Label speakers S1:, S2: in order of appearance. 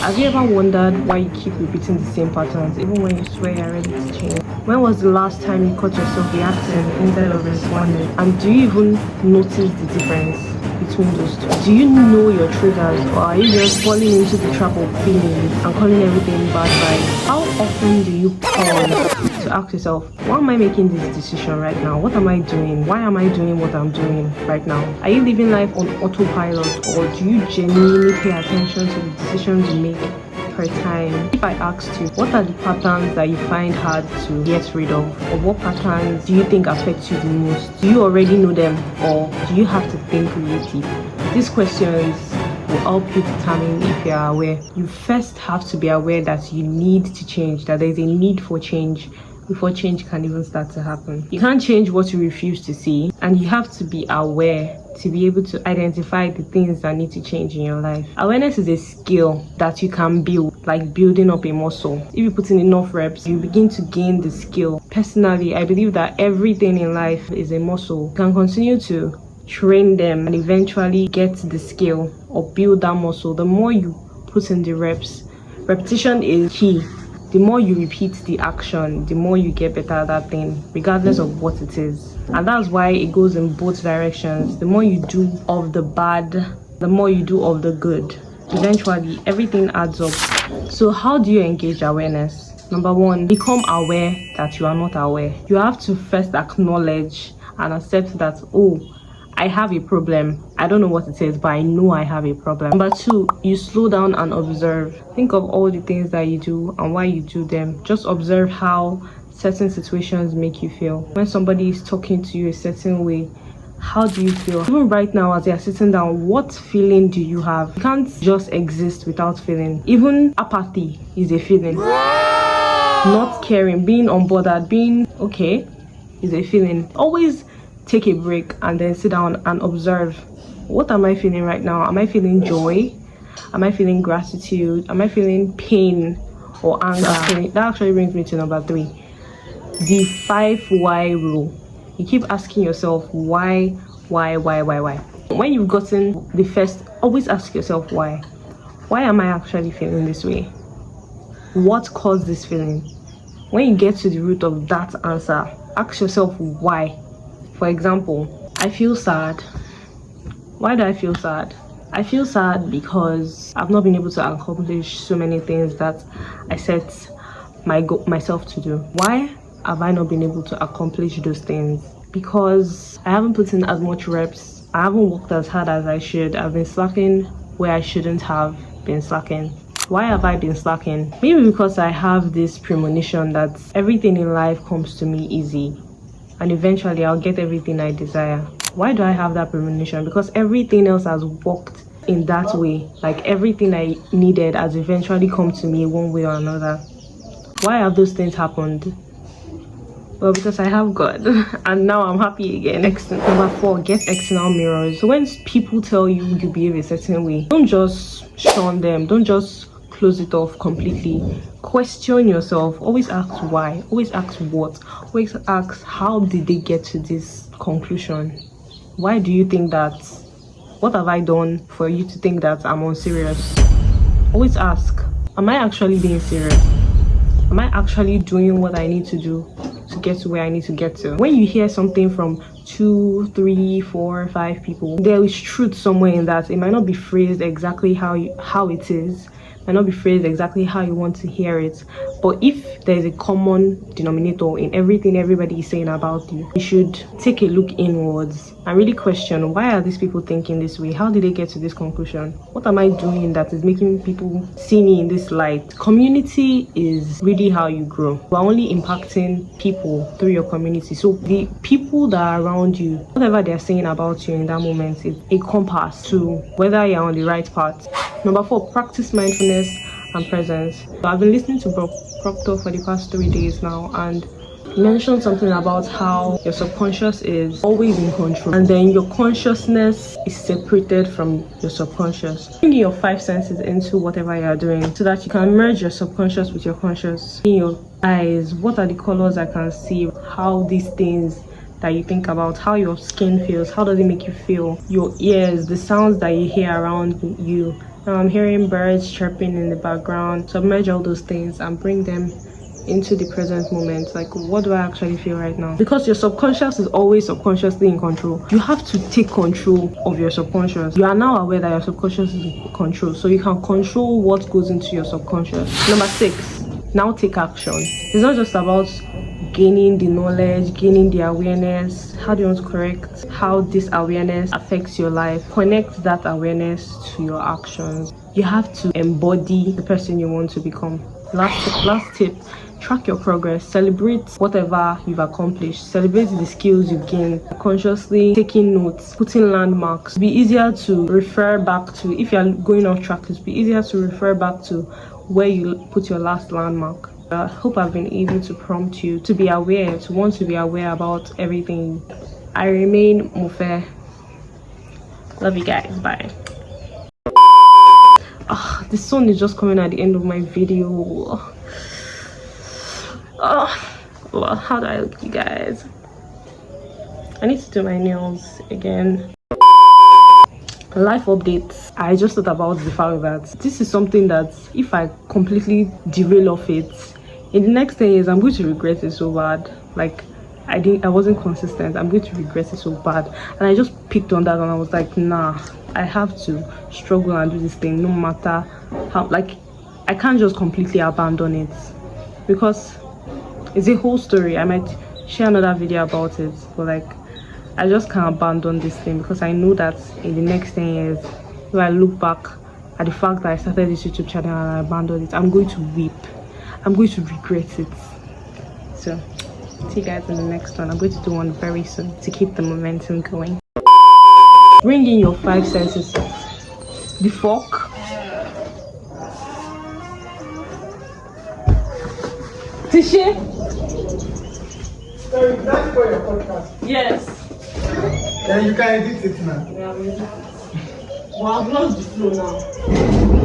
S1: Have you ever wondered why you keep repeating the same patterns even when you swear you're ready to change? When was the last time you caught yourself reacting instead of responding? And do you even notice the difference between those two? Do you know your triggers, or are you just falling into the trap of feelings and calling everything bad vibes? How often do you pause to ask yourself, why am I making this decision right now? What am I doing? Why am I doing what I'm doing right now? Are you living life on autopilot, or do you genuinely pay attention to the decisions you make per time? If I asked you, what are the patterns that you find hard to get rid of, or what patterns do you think affect you the most? Do you already know them, or do you have to think really deep? These questions will help you determine if you are aware. You first have to be aware that you need to change, that there is a need for change before change can even start to happen. You can't change what you refuse to see, and you have to be aware to be able to identify the things that need to change in your life. Awareness is a skill that you can build, like building up a muscle. If you put in enough reps, you begin to gain the skill. Personally, I believe that everything in life is a muscle. You can continue to train them and eventually get the skill or build that muscle. The more you put in the reps, repetition is key. The more you repeat the action, the more you get better at that thing, regardless of what it is. And that's why it goes in both directions. The more you do of the bad, the more you do of the good. Eventually, everything adds up. So how do you engage awareness? Number one, become aware that you are not aware. You have to first acknowledge and accept that, oh, I have a problem. I don't know what it is, but I know I have a problem. Number two, you slow down and observe. Think of all the things that you do and why you do them. Just observe how certain situations make you feel. When somebody is talking to you a certain way, how do you feel? Even right now as you're sitting down, what feeling do you have? You can't just exist without feeling. Even apathy is a feeling. Not caring, being unbothered, being okay is a feeling. Always take a break and then sit down and observe, what am I feeling right now? Am I feeling joy? Am I feeling gratitude? Am I feeling pain or anger? That actually brings me to number three, the 5 why rule. You keep asking yourself why. When you've gotten the first, always ask yourself why am I actually feeling this way? What caused this feeling? When you get to the root of that answer, ask yourself why. For example, I feel sad. Why do I feel sad? I feel sad because I've not been able to accomplish so many things that I set myself to do. Why have I not been able to accomplish those things? Because I haven't put in as much reps. I haven't worked as hard as I should. I've been slacking where I shouldn't have been slacking. Why have I been slacking? Maybe because I have this premonition that everything in life comes to me easy, and eventually I'll get everything I desire. Why do I have that premonition? Because everything else has worked in that way. Like everything I needed has eventually come to me one way or another. Why have those things happened? Well, because I have God and now I'm happy again. Number 4, get external mirrors. So when people tell you you behave a certain way, don't just shun them. Don't just close it off completely. Question yourself. Always ask why. Always ask what. Always ask, how did they get to this conclusion? Why do you think that? What have I done for you to think that I'm unserious? Always ask, am I actually being serious? Am I actually doing what I need to do to get to where I need to get to? When you hear something from 2, 3, 4, 5 people, there is truth somewhere in that. It might not be phrased exactly how it is, might not be phrased exactly how you want to hear it, but if there is a common denominator in everything everybody is saying about you, you should take a look inwards and really question, why are these people thinking this way? How did they get to this conclusion? What am I doing that is making people see me in this light? Community is really how you grow. We're only impacting people through your community. So the people that are around you, whatever they're saying about you in that moment, is a compass to whether you're on the right path. Number 4, practice mindfulness and presence. So I've been listening to Proctor for the past 3 days now, and he mentioned something about how your subconscious is always in control, and then your consciousness is separated from your subconscious. Bring your 5 senses into whatever you are doing so that you can merge your subconscious with your conscious. In your eyes, what are the colors I can see? How these things that you think about, how your skin feels, how does it make you feel? Your ears, the sounds that you hear around you, Now I'm hearing birds chirping in the background. Submerge all those things and bring them into the present moment. Like, what do I actually feel right now? Because your subconscious is always subconsciously in control. You have to take control of your subconscious. You are now aware that your subconscious is in control, so you can control what goes into your subconscious. Number 6, now take action. It's not just about gaining the knowledge, gaining the awareness. How do you want to correct how this awareness affects your life? Connect that awareness to your actions. You have to embody the person you want to become. Last tip, track your progress. Celebrate whatever you've accomplished. Celebrate the skills you've gained. Consciously taking notes, putting landmarks. It'll be easier to refer back to. If you're going off track, it'll be easier to refer back to where you put your last landmark. I hope I've been able to prompt you to be aware, to want to be aware about everything. I remain Mofe. Love you guys. Bye. The sun is just coming at the end of my video. Well, how do I look, you guys? I need to do my nails again. Life updates. I just thought about the fact that this is something that if I completely derail off it, in the next 10 years I'm going to regret it so bad. Like, I wasn't consistent. I'm going to regret it so bad. And I just picked on that and I was like, nah, I have to struggle and do this thing no matter how. Like, I can't just completely abandon it, because it's a whole story. I might share another video about it, but like, I just can't abandon this thing, because I know that in the next 10 years, if I look back at the fact that I started this YouTube channel and I abandoned it, I'm going to weep. I'm going to regret it. So, see you guys in the next one. I'm going to do one very soon to keep the momentum going. Bring in your 5 senses. The fork. Tisha?
S2: So that's for your podcast?
S1: Yes.
S2: Then you can edit it now.
S1: Yeah, well, I've lost the flow now.